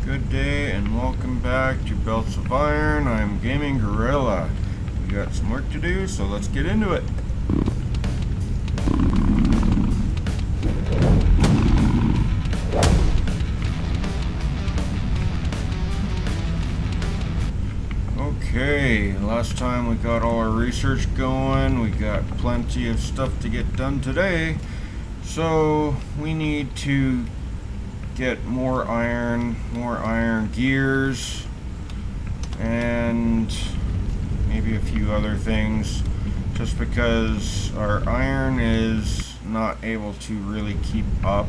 Good day and welcome back to Belts of Iron. I'm Gaming Gorilla. We got some work to do, so let's get into it. Okay, last time we got all our research going. We got plenty of stuff to get done today. So we need to get more iron gears, and maybe a few other things, just because our iron is not able to really keep up.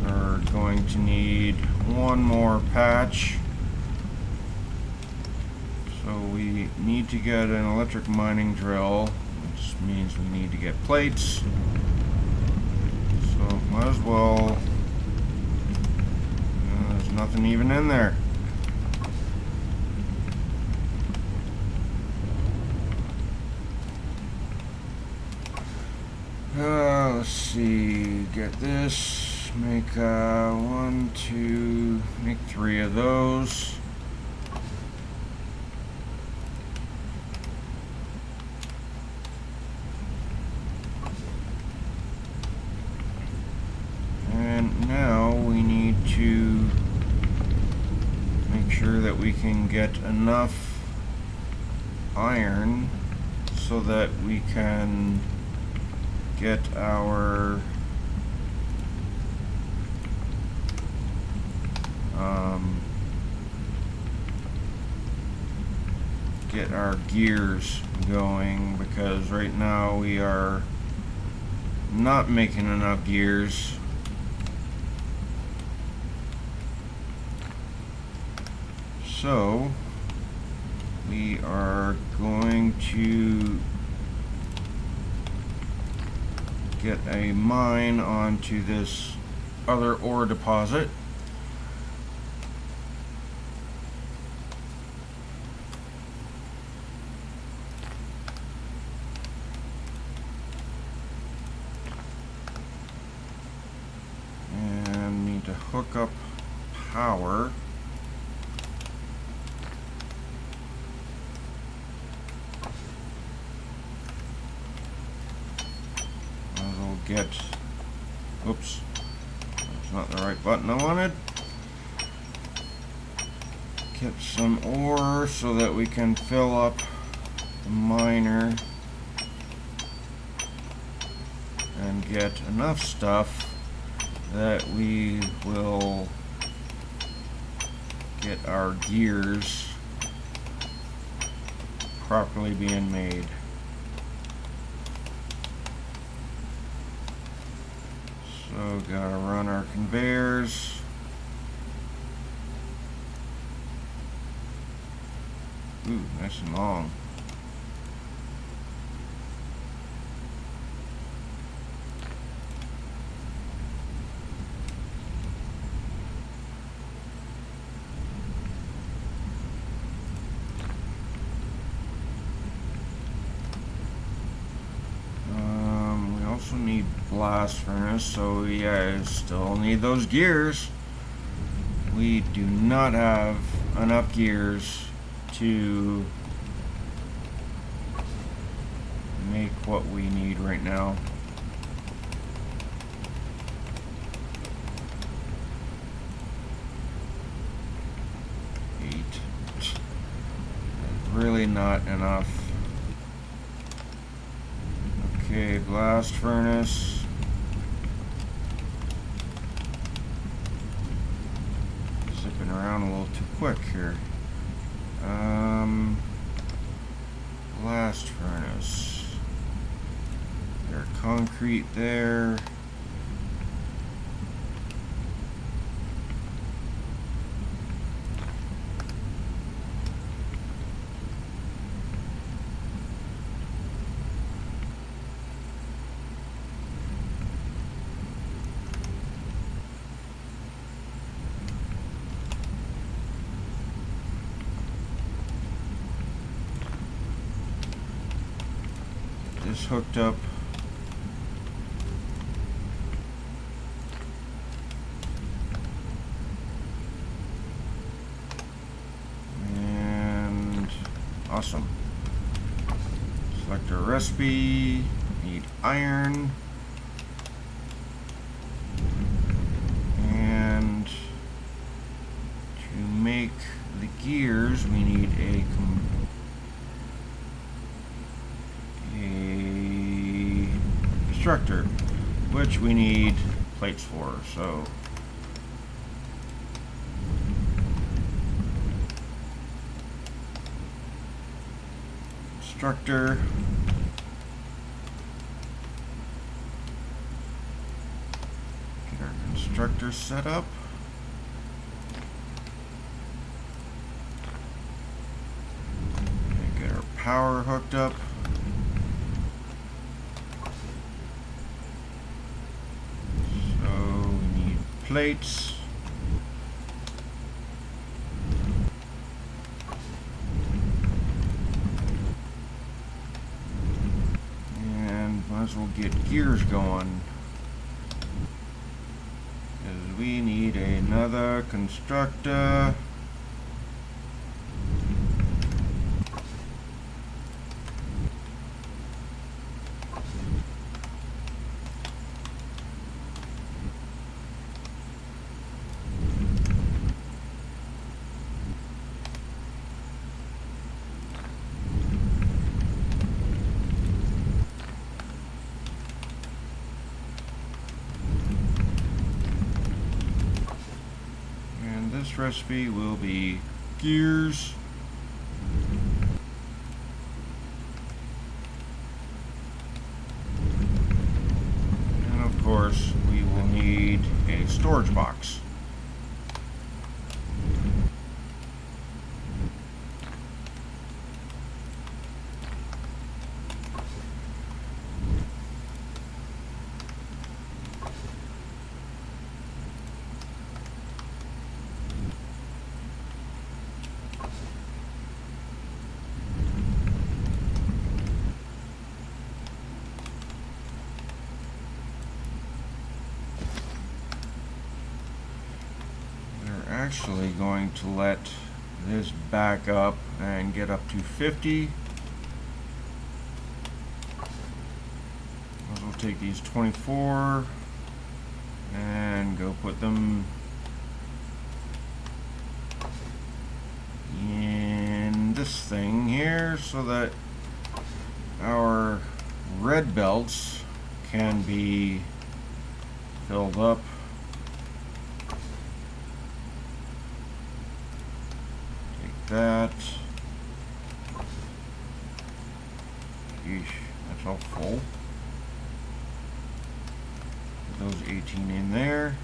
We're going to need one more patch, so we need to get an electric mining drill, which means we need to get plates, so might as well. There's nothing even in there. Let's see, get this, make make 3 of those. And now we need to make sure that we can get enough iron so that we can get our gears going, because right now we are not making enough gears. So we are going to get a mine onto this other ore deposit. And need to hook up power. Get, oops, that's not the right button I wanted. Get some ore so that we can fill up the miner and get enough stuff that we will get our gears properly being made. So gotta run our conveyors. Ooh, nice and long. We also need blast furnace, so yeah, still need those gears. We do not have enough gears to make what we need right now. Really not enough. Okay, blast furnace. Zipping around a little too quick here. Blast furnace. There's concrete there. This hooked up. Awesome. Select our recipe. Need iron. And to make the gears, we need a extractor, which we need plates for. So extractor. Get our constructor set up. And get our power hooked up. Plates. And might as well get gears going, because we need another constructor. This recipe will be gears. And of course, we will need a storage box. Actually going to let this back up and get up to 50. We'll take these 24 and go put them in this thing here so that our red belts can be filled up. That. Yeesh, that's all full. Put those 18 in there.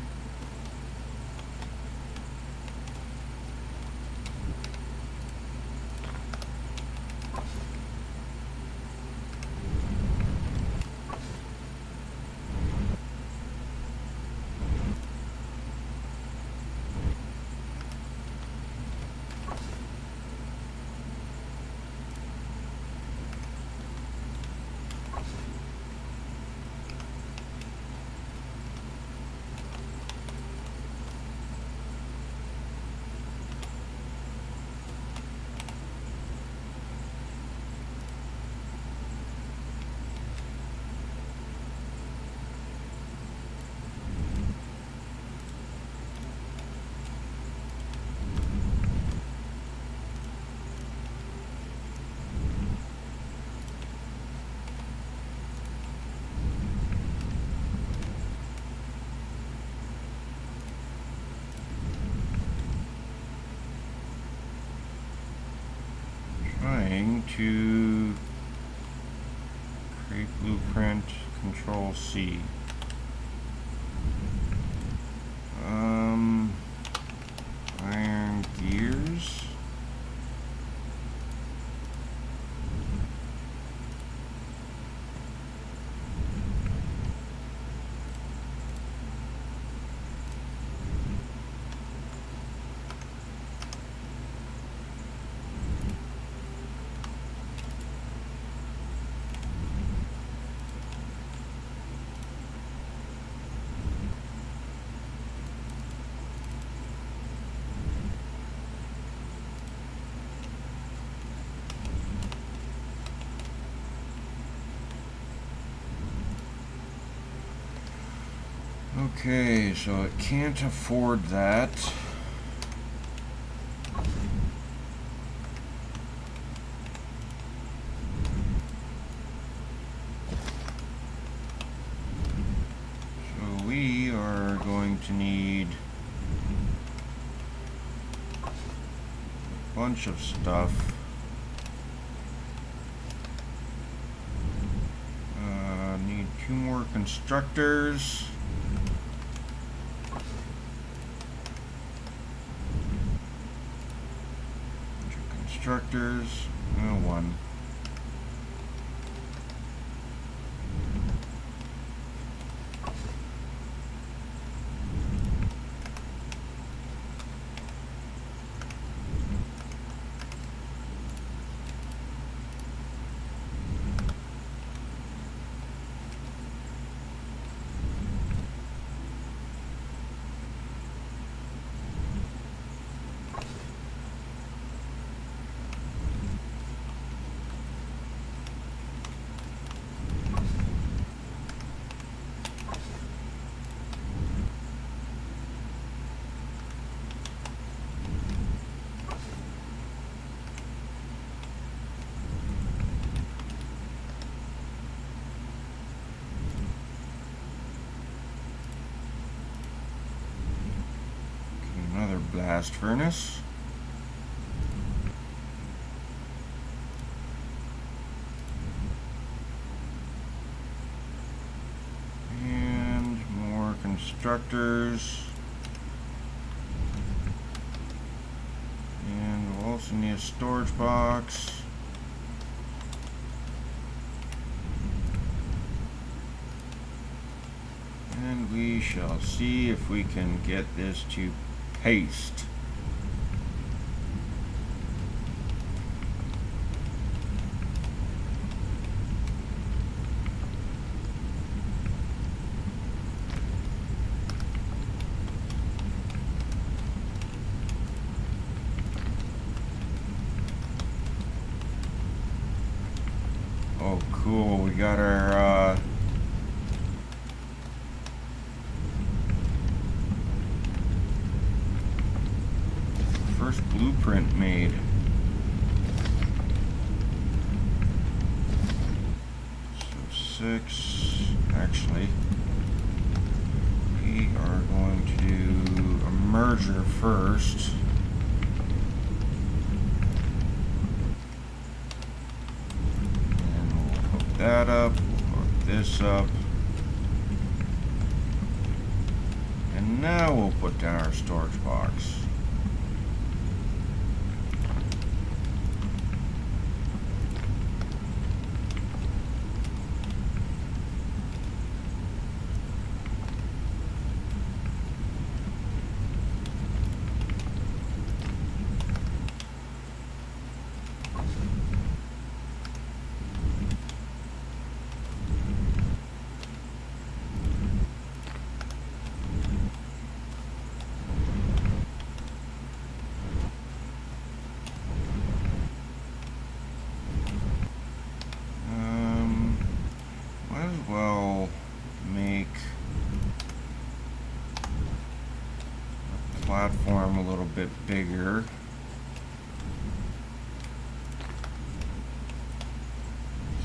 Trying to create blueprint, Control C. Iron gears. Okay, so it can't afford that. So we are going to need a bunch of stuff. Need 2 more constructors. Constructors, 1. Another blast furnace. And more constructors. And we'll also need a storage box. And we shall see if we can get this to paste. Oh, cool. We got our first blueprint made. So 6. Actually, we are going to do a merger first. And we'll hook that up, we'll hook this up. And now we'll put down our storage box. Well, make the platform a little bit bigger.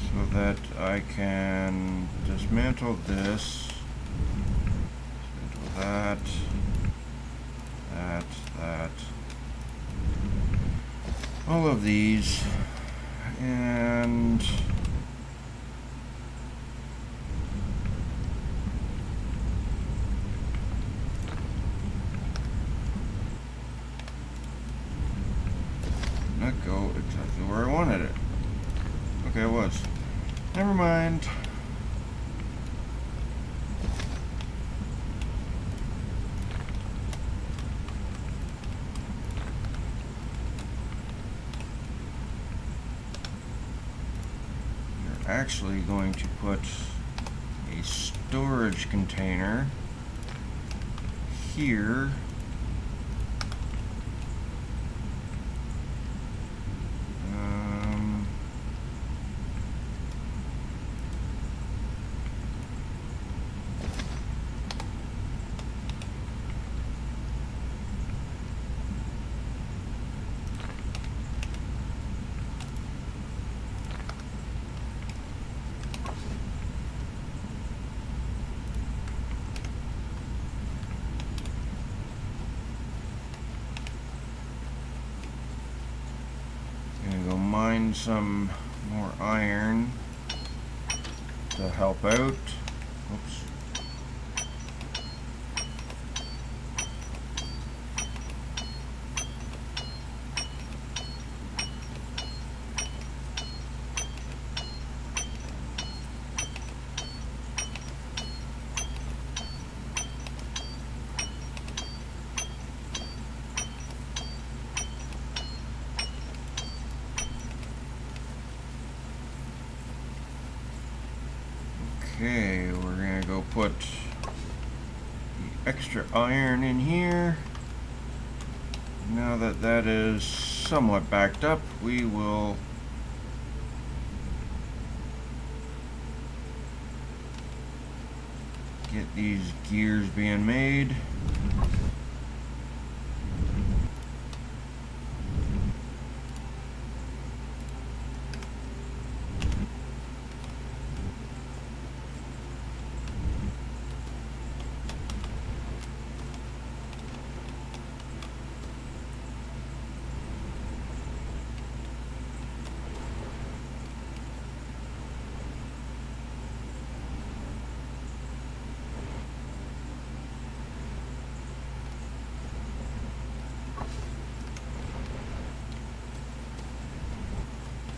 So that I can dismantle this, dismantle that, all of these, and not go exactly where I wanted it. Okay, it was. Never mind. You're actually going to put a storage container here. mine some more iron to help out. Oops. Okay, we're gonna go put the extra iron in here. Now that that is somewhat backed up, we will get these gears being made.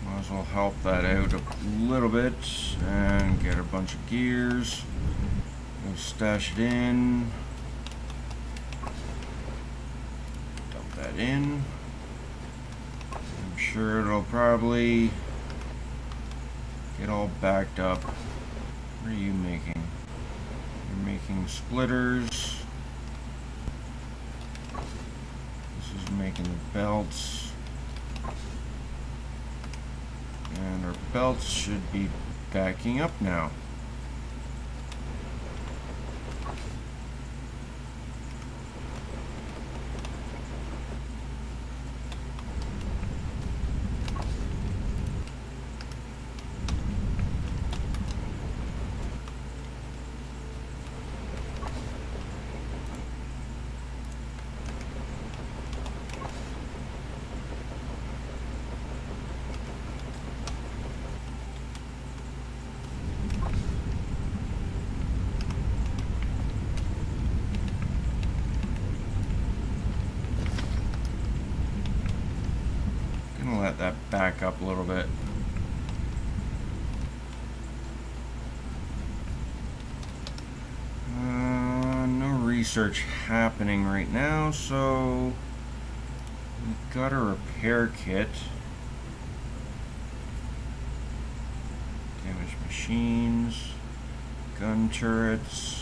Might as well help that out a little bit and get a bunch of gears. We'll stash it in. Dump that in. I'm sure it'll probably get all backed up. What are you making? You're making splitters. This is making the belts. And our belts should be backing up now. Let that back up a little bit. No research happening right now, so we've got a repair kit. Damaged machines, gun turrets.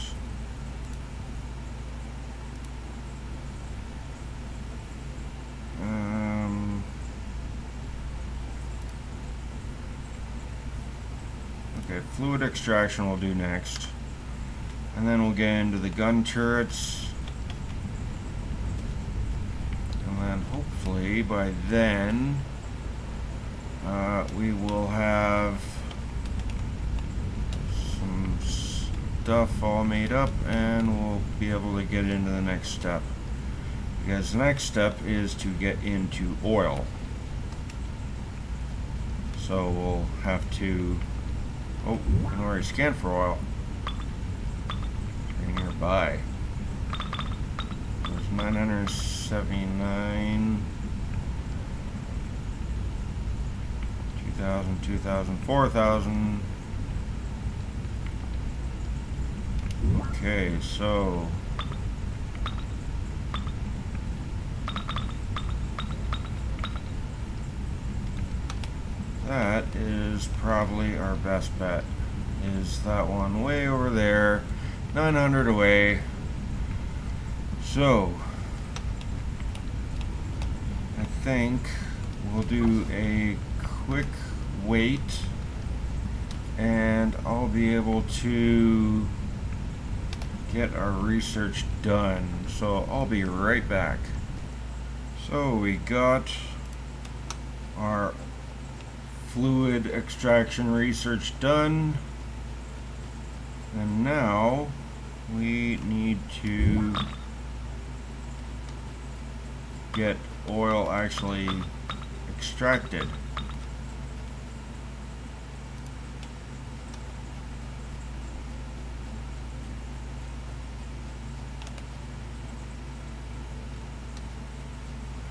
Okay, fluid extraction we'll do next. And then we'll get into the gun turrets. And then hopefully by then we will have some stuff all made up and we'll be able to get into the next step. Because the next step is to get into oil. So we'll have to... Oh, I can already scan for oil. Right nearby. There's 979, 2,000, 2,000, 4,000. Okay, so that is probably our best bet. Is that one way over there, 900 away. So I think we'll do a quick wait and I'll be able to get our research done. So I'll be right back. So we got our fluid extraction research done, and now we need to get oil actually extracted.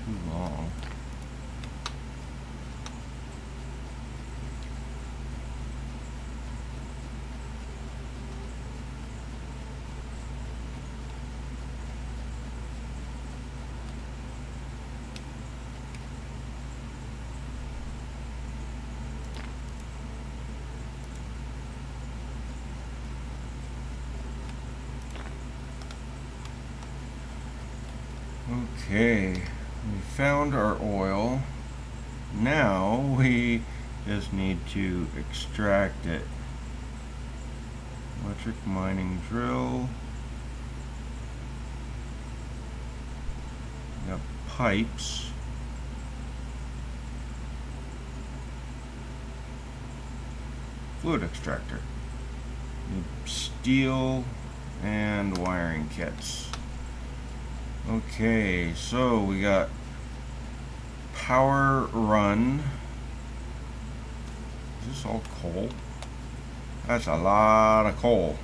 too long. Okay, we found our oil. Now we just need to extract it. Electric mining drill. We got pipes. Fluid extractor. Steel and wiring kits. Okay, so we got power run. Is this all coal? That's a lot of coal.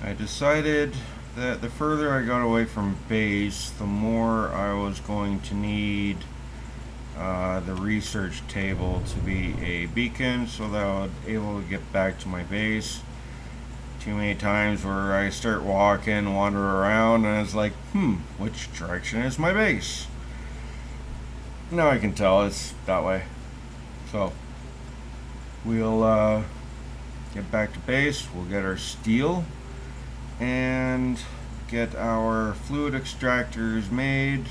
I decided that the further I got away from base, the more I was going to need the research table to be a beacon so that I would be able to get back to my base. Too many times where I start walking, wander around, and it's like, which direction is my base? Now I can tell it's that way. So we'll get back to base, we'll get our steel, and get our fluid extractors made.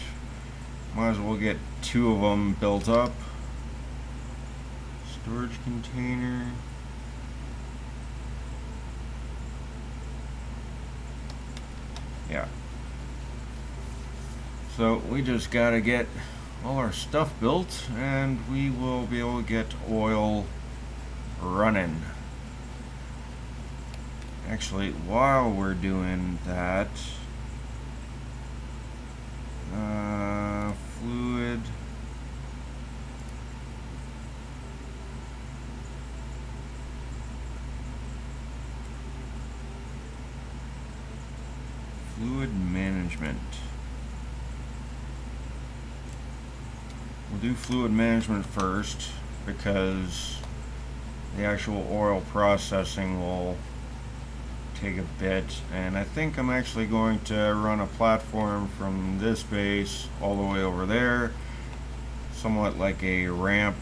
Might as well get 2 of them built up. Storage container. Yeah. So we just gotta get all our stuff built and we will be able to get oil running. Actually, while we're doing that, fluid management. We'll do fluid management first because the actual oil processing will take a bit, and I think I'm actually going to run a platform from this base all the way over there, somewhat like a ramp,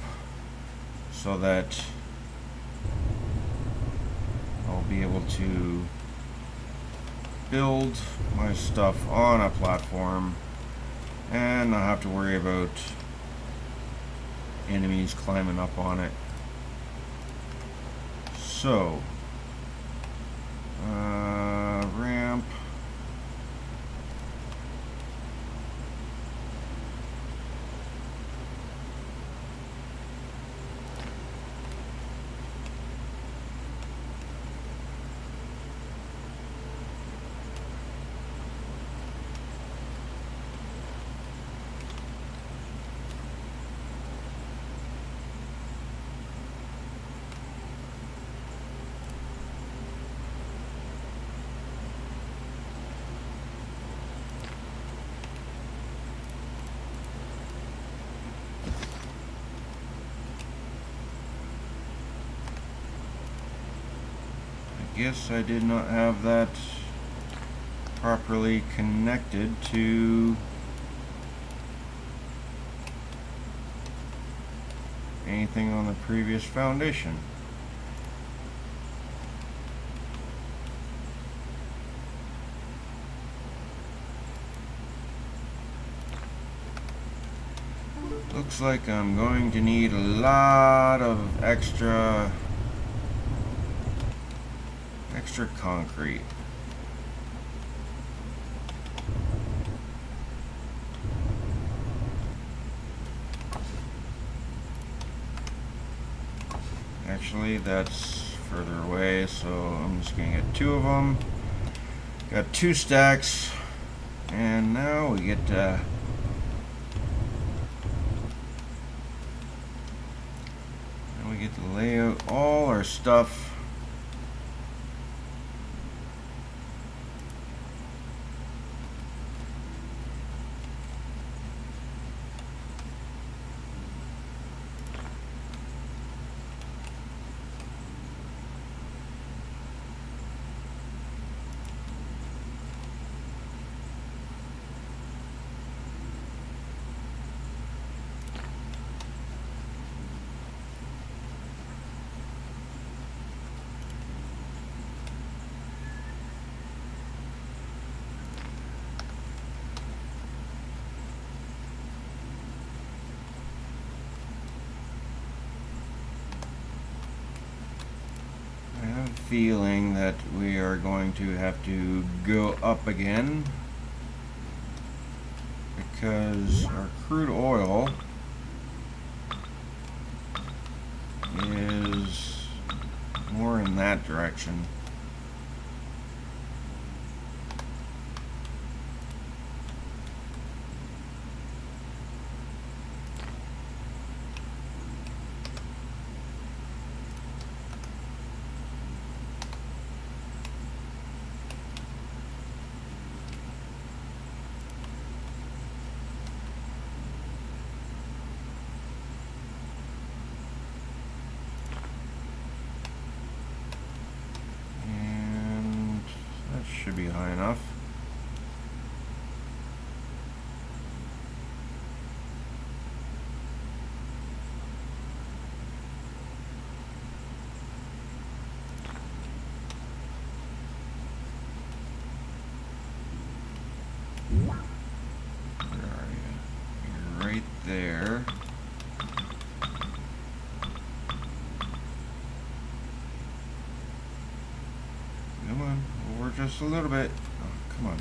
so that I'll be able to build my stuff on a platform and not have to worry about enemies climbing up on it. So ramp. Guess I did not have that properly connected to anything on the previous foundation. Looks like I'm going to need a lot of extra concrete. Actually, that's further away, so I'm just gonna get 2 of them. Got 2 stacks. And now we get to lay out all our stuff. I have a feeling that we are going to have to go up again because our crude oil is more in that direction. Should be high enough. Where are you? You're right there. Come on, over just a little bit. Oh, come on.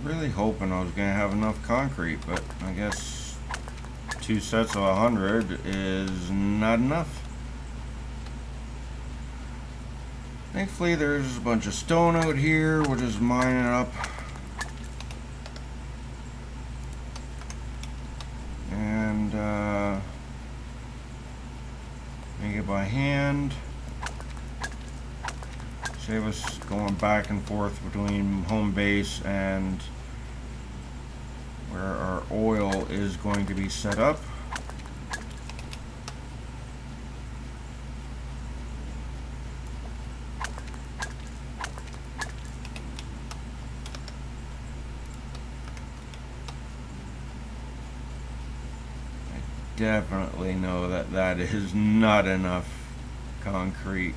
Really hoping I was going to have enough concrete, but I guess 2 sets of 100 is not enough. Thankfully there's a bunch of stone out here. We'll just mine it up. And make it by hand. Save us going back and forth between home base and where our oil is going to be set up. I definitely know that that is not enough concrete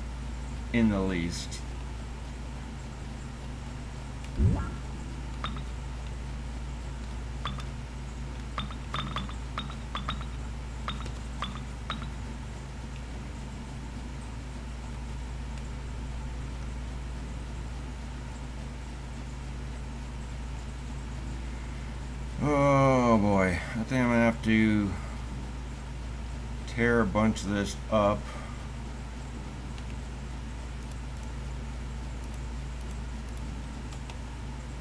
in the least. Oh boy, I think I'm gonna have to tear a bunch of this up.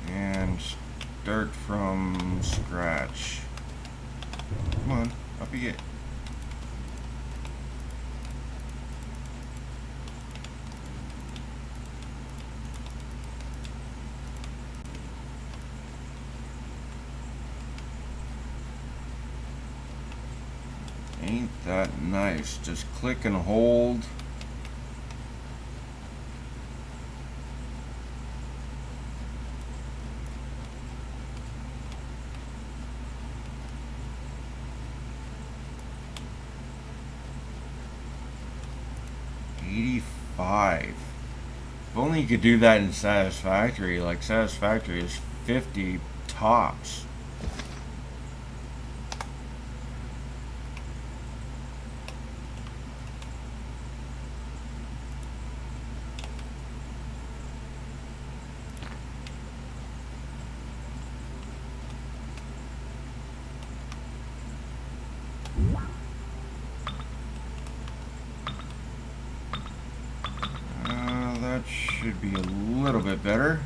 And start from scratch. Come on, up you get. Ain't that nice? Just click and hold. $85. If only you could do that in Satisfactory. Like, Satisfactory is 50 tops. That should be a little bit better.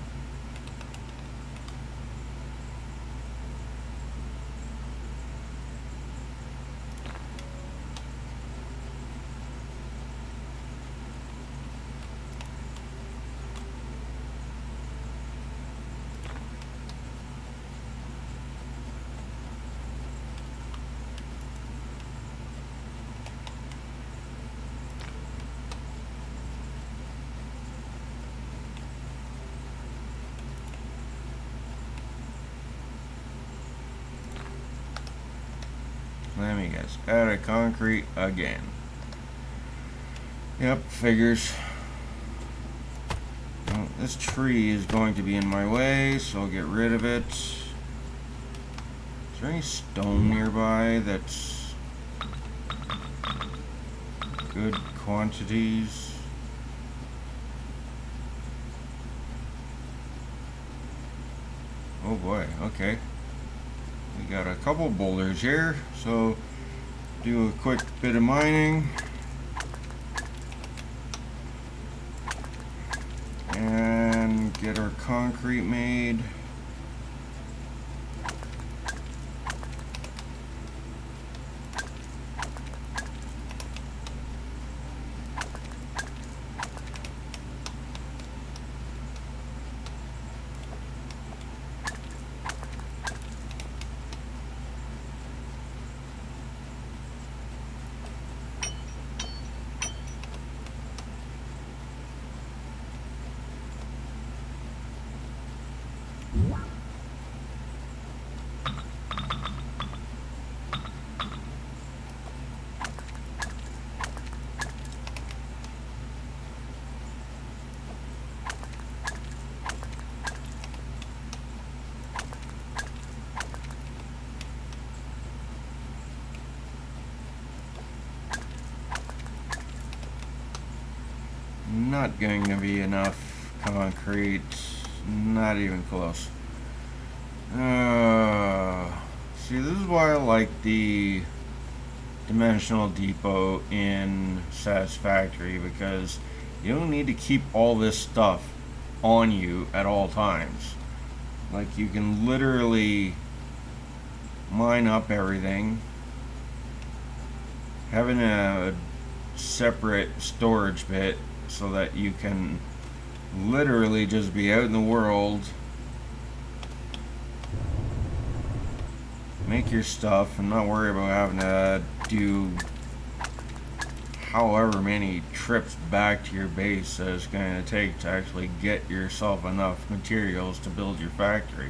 Let me guess. Out of concrete again. Yep, figures. Well, this tree is going to be in my way, so I'll get rid of it. Is there any stone nearby that's good quantities? Oh boy, okay. We got a couple boulders here, so do a quick bit of mining and get our concrete made. Not going to be enough concrete, not even close. See, this is why I like the dimensional depot in Satisfactory, because you don't need to keep all this stuff on you at all times. Like, you can literally mine up everything, having a separate storage bit so that you can literally just be out in the world, make your stuff, and not worry about having to do however many trips back to your base that it's going to take to actually get yourself enough materials to build your factory.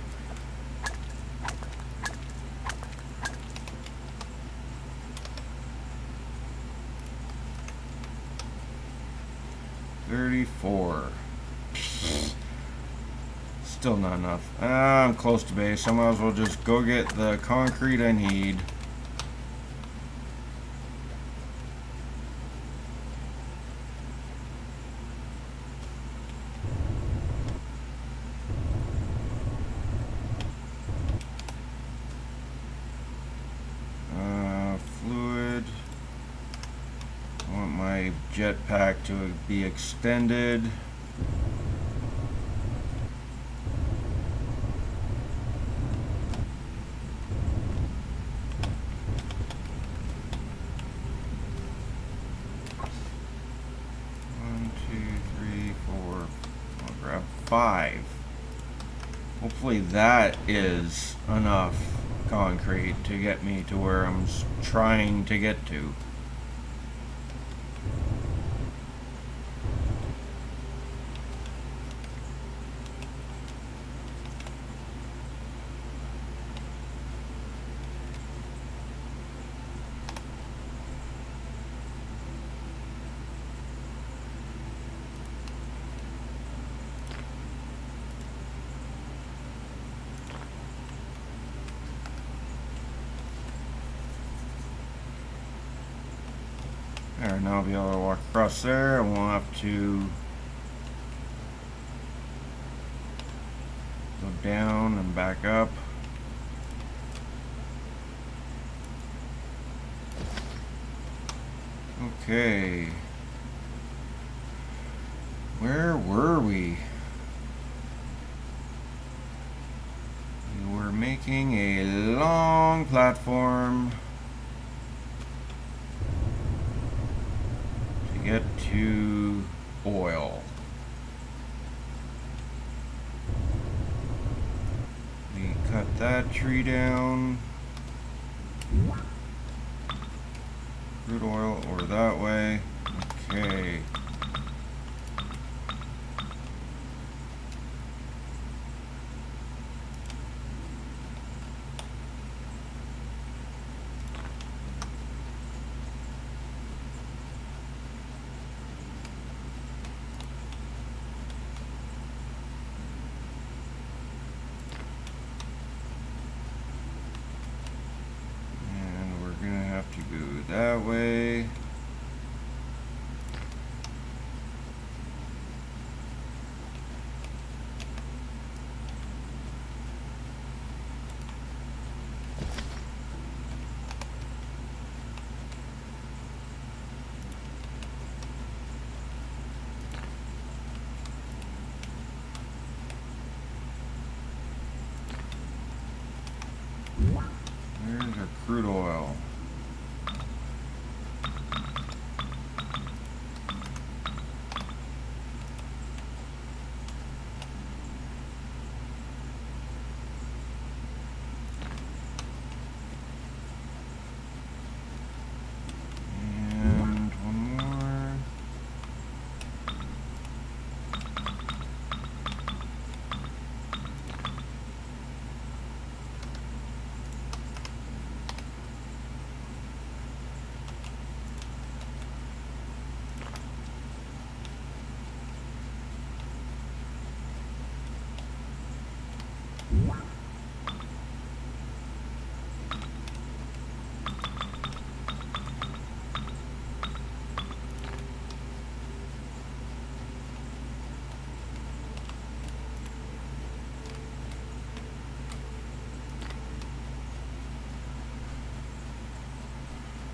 $34. Still not enough. I'm close to base. I might as well just go get the concrete I need. Fluid. I want my jetpack to be extended. I'll grab 5. Hopefully that is enough concrete to get me to where I'm trying to get to. There, now I'll be able to walk across there. I won't have to go down and back up. Okay. Where were we? We were making a long platform to get to oil. We cut that tree down. Crude oil over that way. Okay. To go that way. There's our crude oil.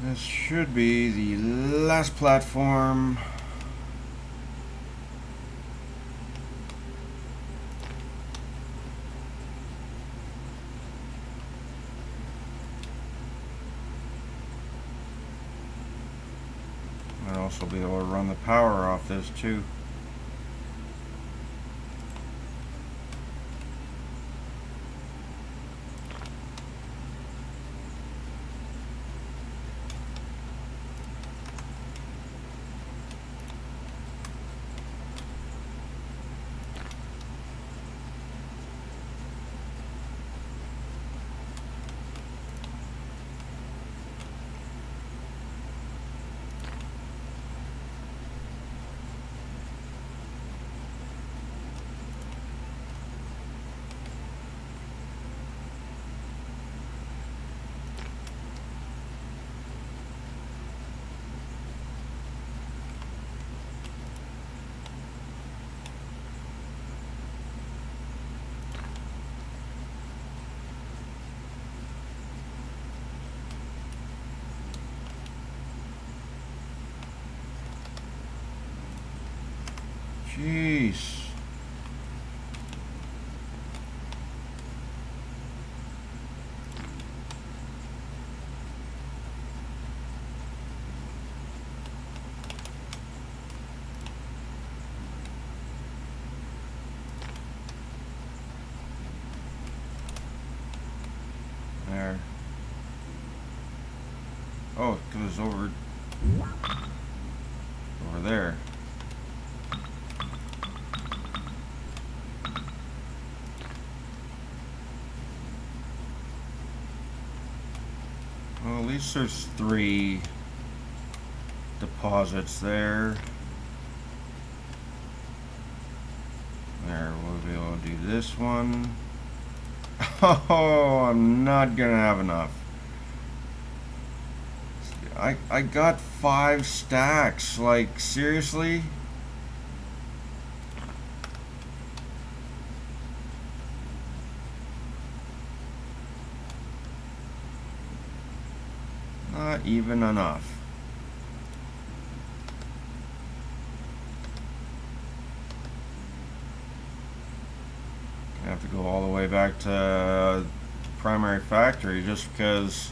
This should be the last platform. I'll also be able to run the power off this too. Jeez. There. Oh, it goes over there. Well, at least there's 3 deposits there. There, we'll be able to do this one. Oh, I'm not gonna have enough. I got 5 stacks. Like, seriously? Not even enough. I have to go all the way back to primary factory just because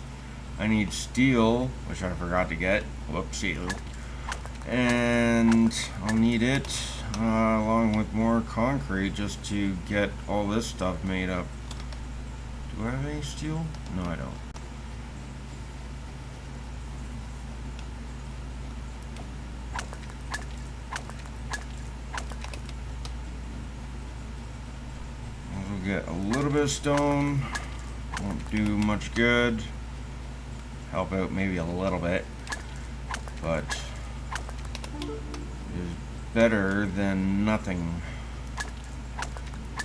I need steel, which I forgot to get. Whoopsie. And I'll need it along with more concrete just to get all this stuff made up. Do I have any steel? No, I don't. I'll get a little bit of stone. Won't do much good. Help out maybe a little bit, but is better than nothing.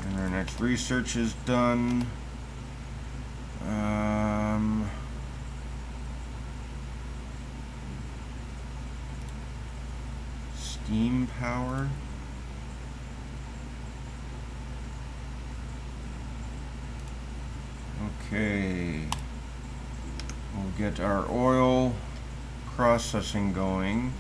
And our next research is done. Steam power. Okay. We'll get our oil processing going.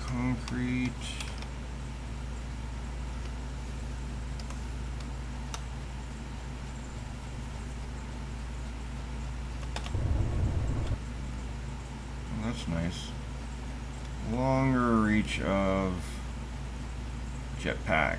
Concrete. Well, that's nice. Longer reach of jetpack.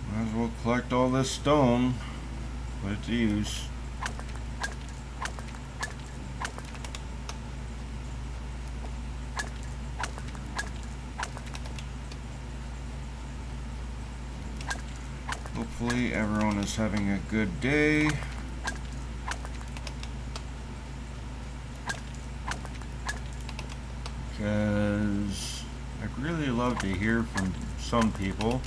Might as well collect all this stone, put it to use. Hopefully everyone is having a good day. Because I'd really love to hear from some people.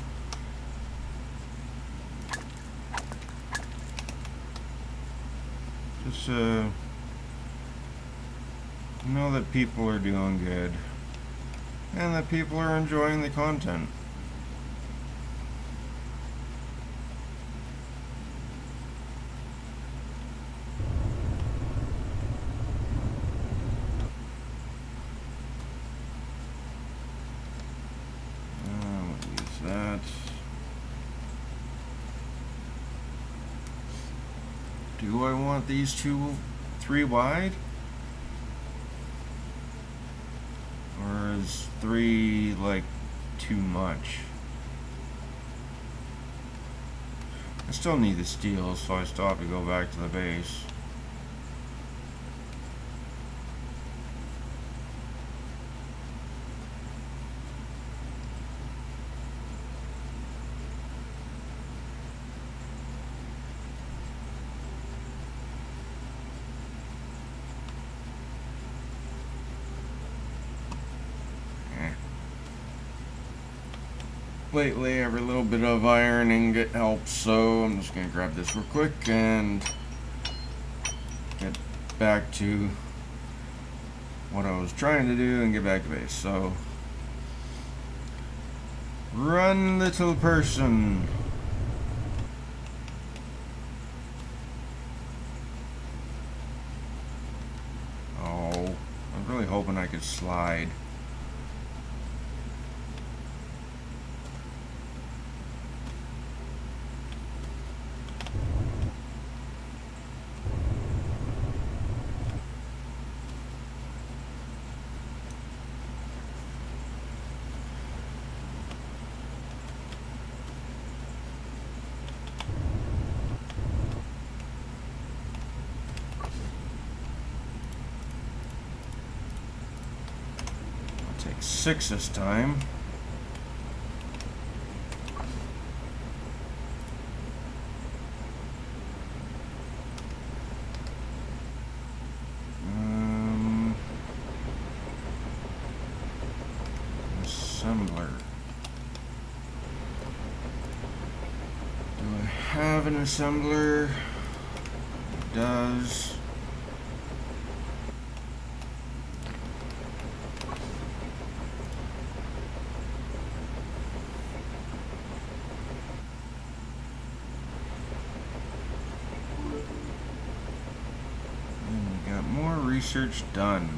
Just know that people are doing good and that people are enjoying the content. We'll use that. Do I want these 3 wide? Or is 3 like too much? I still need the steel, so I still have to go back to the base. Lately, every little bit of iron ingot helps, so I'm just going to grab this real quick and get back to what I was trying to do and get back to base. So, run, little person. Oh, I'm really hoping I could slide. Take 6 this time. Assembler. Do I have an assembler? It does. More research done.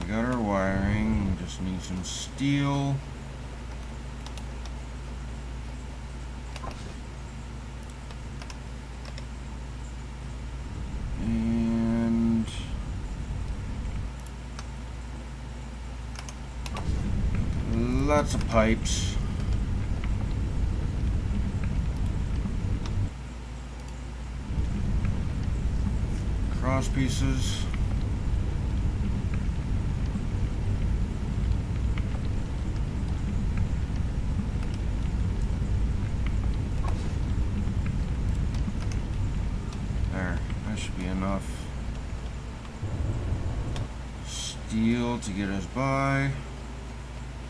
Got our wiring, we just need some steel. And lots of pipes. Cross pieces. Should be enough steel to get us by.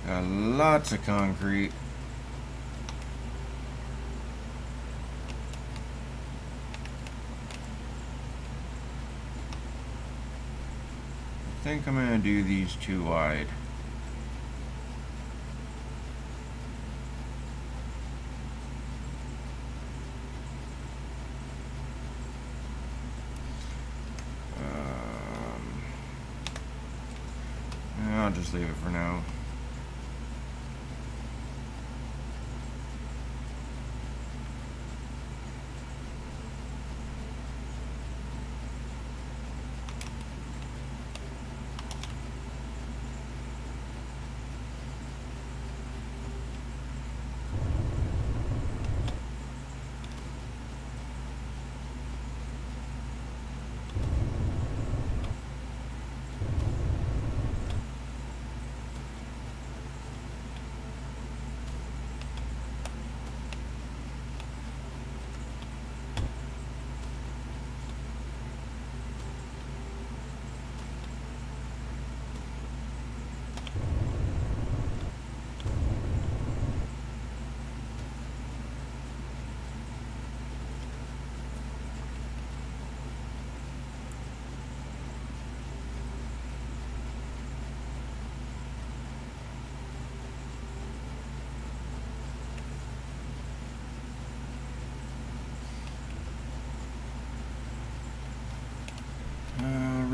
Got lots of concrete. I think I'm gonna do these 2 wide. I'll just leave it for now.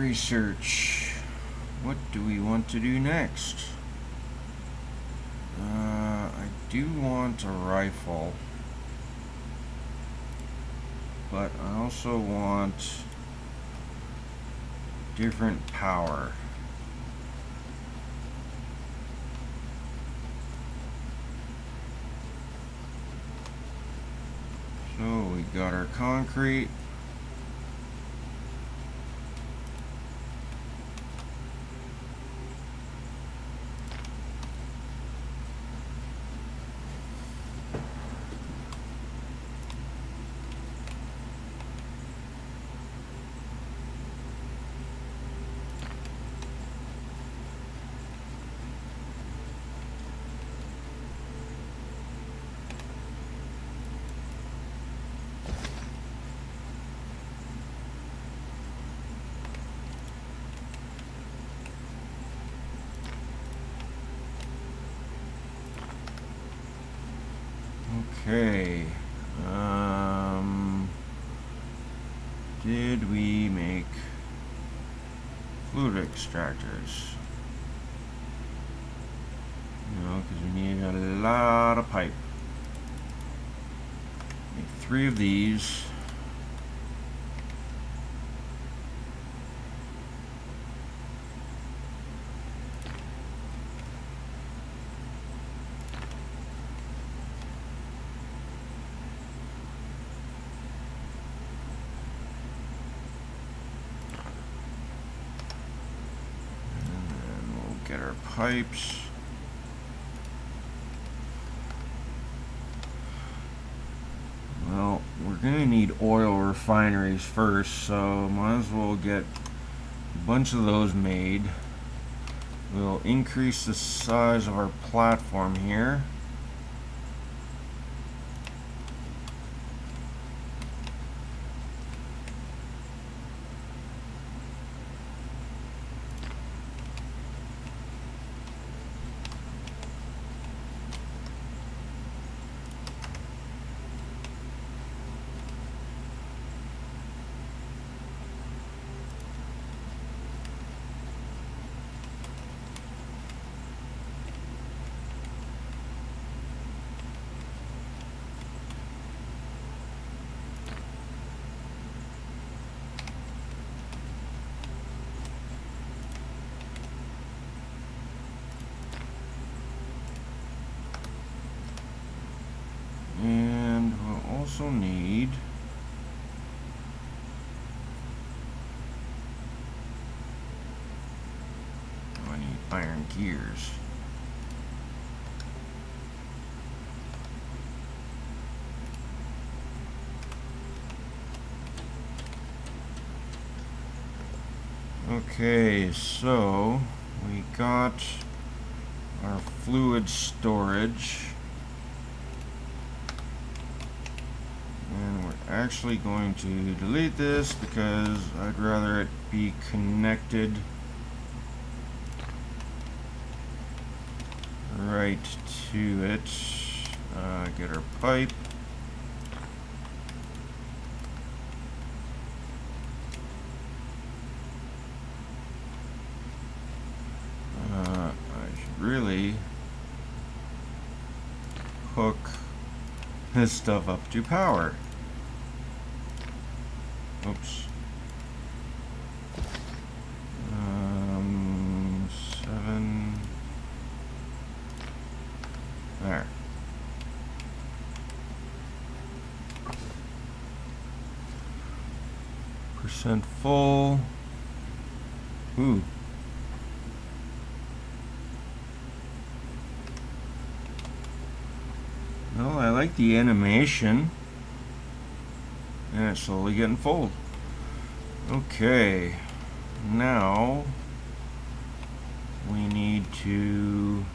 Research. What do we want to do next? I do want a rifle, but I also want different power. So we got our concrete. Okay, did we make fluid extractors? No, because we need a lot of pipe. Make 3 of these. Get our pipes. Well, we're gonna need oil refineries first, so might as well get a bunch of those made. We'll increase the size of our platform here. And we'll also need iron gears. Okay, so we got our fluid storage, and we're actually going to delete this because I'd rather it be connected right to it. Get our pipe. I should really hook this stuff up to power. Oops. 7. There. Percent full. Ooh. Well, I like the animation. And it's slowly getting full. Okay. Now we need to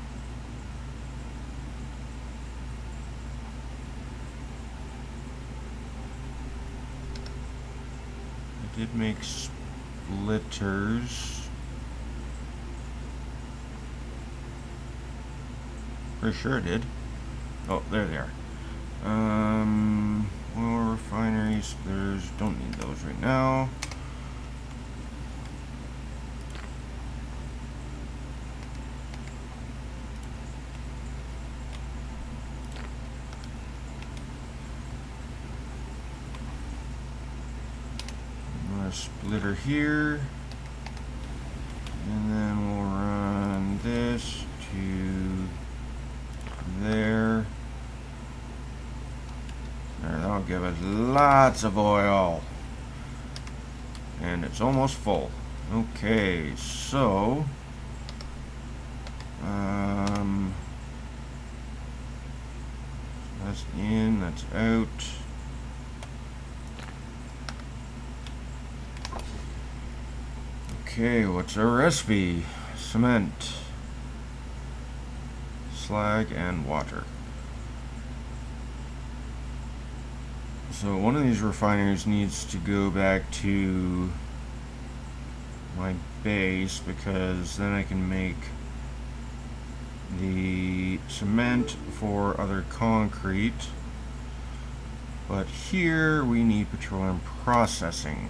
I did make splitters. Pretty sure I did. Oh, there they are. Oil refinery splitters. Don't need those right now. splitter here, and then we'll run this to there. There, that'll give us lots of oil. And it's almost full. Okay, so that's in, that's out. Okay, what's our recipe? Cement, slag, and water. So one of these refineries needs to go back to my base, because then I can make the cement for other concrete. But here we need petroleum processing.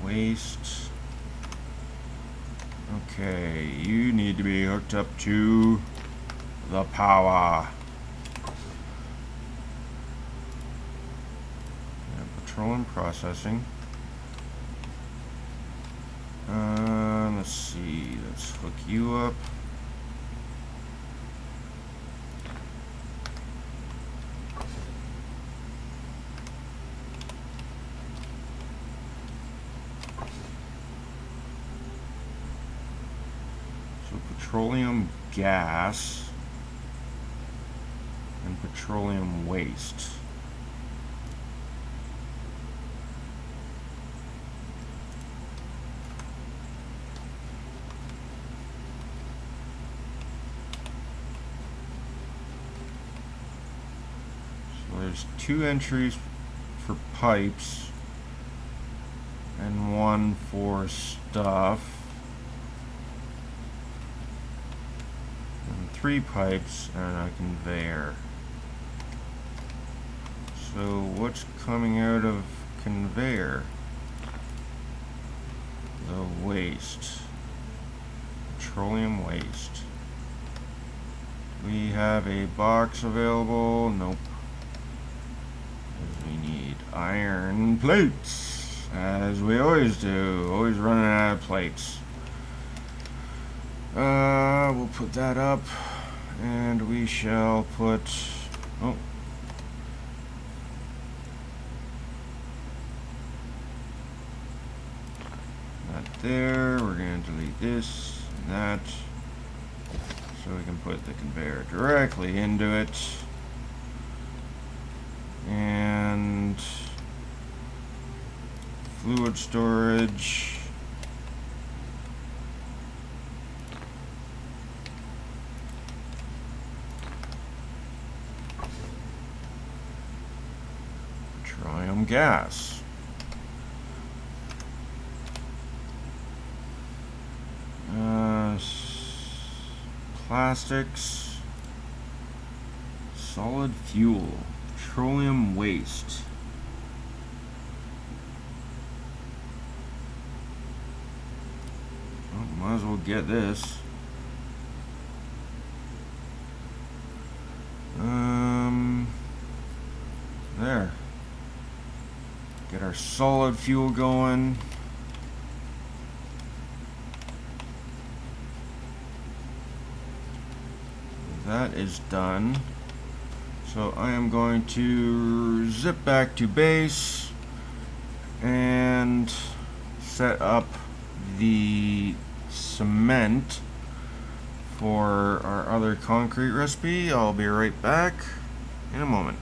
Waste. Okay, you need to be hooked up to the power. Petroleum processing. Let's see, let's hook you up. So petroleum gas and petroleum waste. There's 2 entries for pipes and 1 for stuff, and 3 pipes and a conveyor. So what's coming out of conveyor? The waste, petroleum waste. We have a box available. Nope. We need iron plates, as we always do. Always running out of plates. We'll put that up, and we shall put, oh, that there. We're going to delete this and that, so we can put the conveyor directly into it. And fluid storage. Petroleum gas. Plastics. Solid fuel. Petroleum waste. Well, might as well get this. There. Get our solid fuel going. That is done. So I am going to zip back to base and set up the cement for our other concrete recipe. I'll be right back in a moment.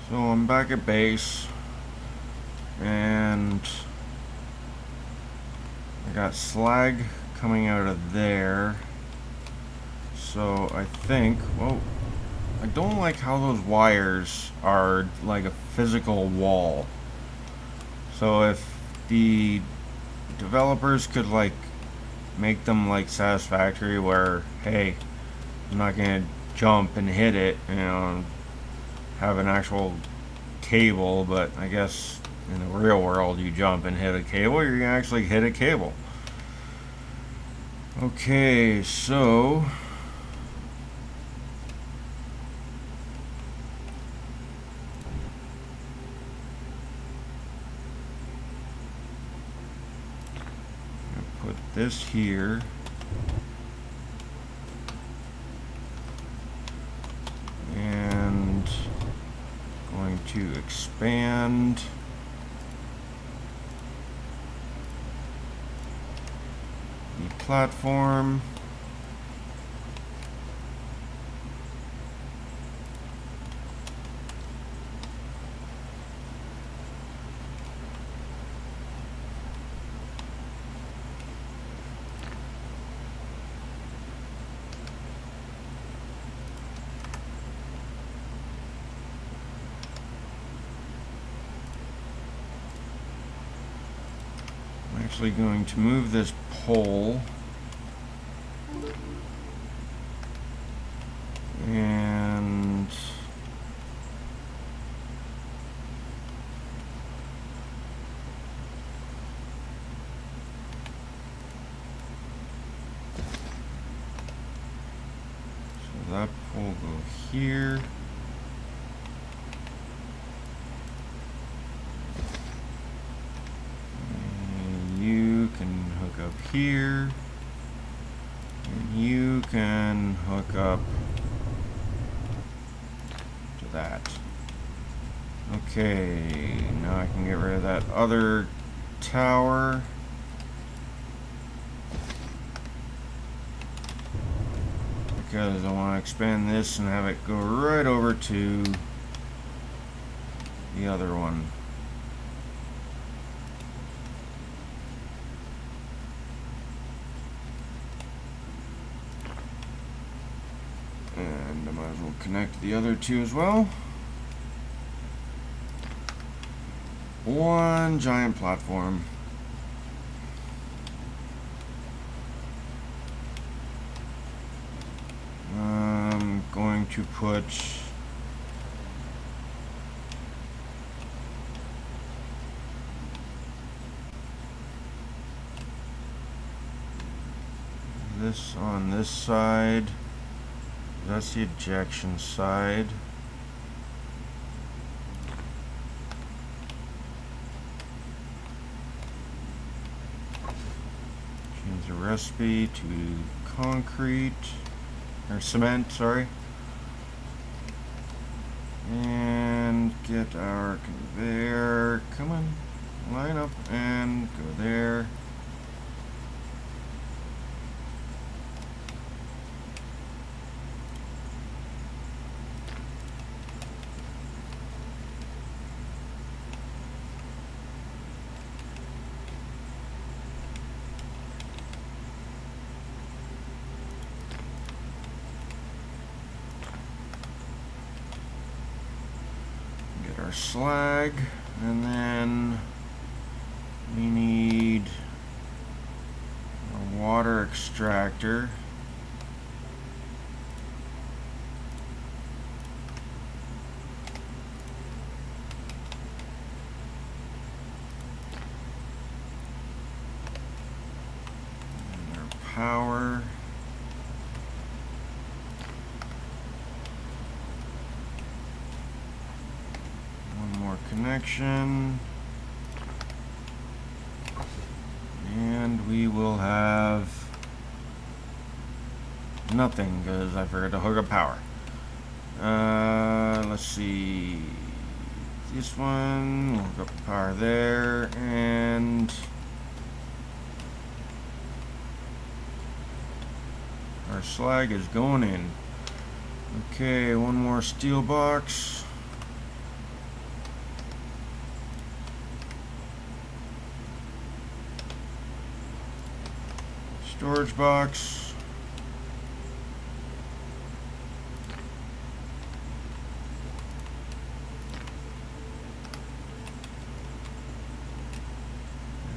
So I'm back at base, and I got slag coming out of there. So I think, whoa, I don't like how those wires are like a physical wall. So if the developers could like make them like satisfactory, where, hey, I'm not gonna jump and hit it, you know, have an actual cable, but I guess in the real world you jump and hit a cable, you're gonna actually hit a cable. Okay, so this here. And going to expand the platform. I'm actually going to move this pole and so that pole will go here. Can hook up here, and you can hook up to that. Okay, now I can get rid of that other tower. Because I want to expand this and have it go right over to the other one. And I might as well connect the other two as well. One giant platform. I'm going to put this on this side. That's the ejection side. Change the recipe to concrete, or cement, sorry. And get our conveyor, come on, line up and go there. Our slag, and then we need a water extractor. And our power. Connection, and we will have nothing because I forgot to hook up power. Let's see, this one, we'll hook up the power there, and our slag is going in. Okay, one more steel box. Storage box.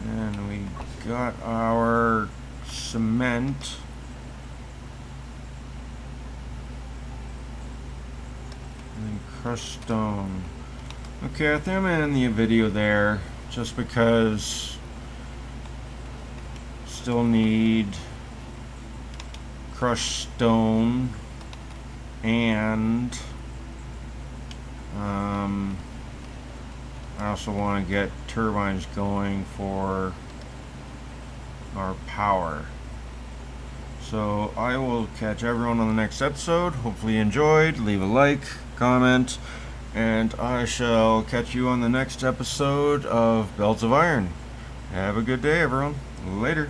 And we got our cement. And crushed stone. Okay, I think I'm gonna end the video there just because still need crushed stone and I also want to get turbines going for our power. So I will catch everyone on the next episode. Hopefully you enjoyed. Leave a like, comment, and I shall catch you on the next episode of Belts of Iron. Have a good day, everyone. Later.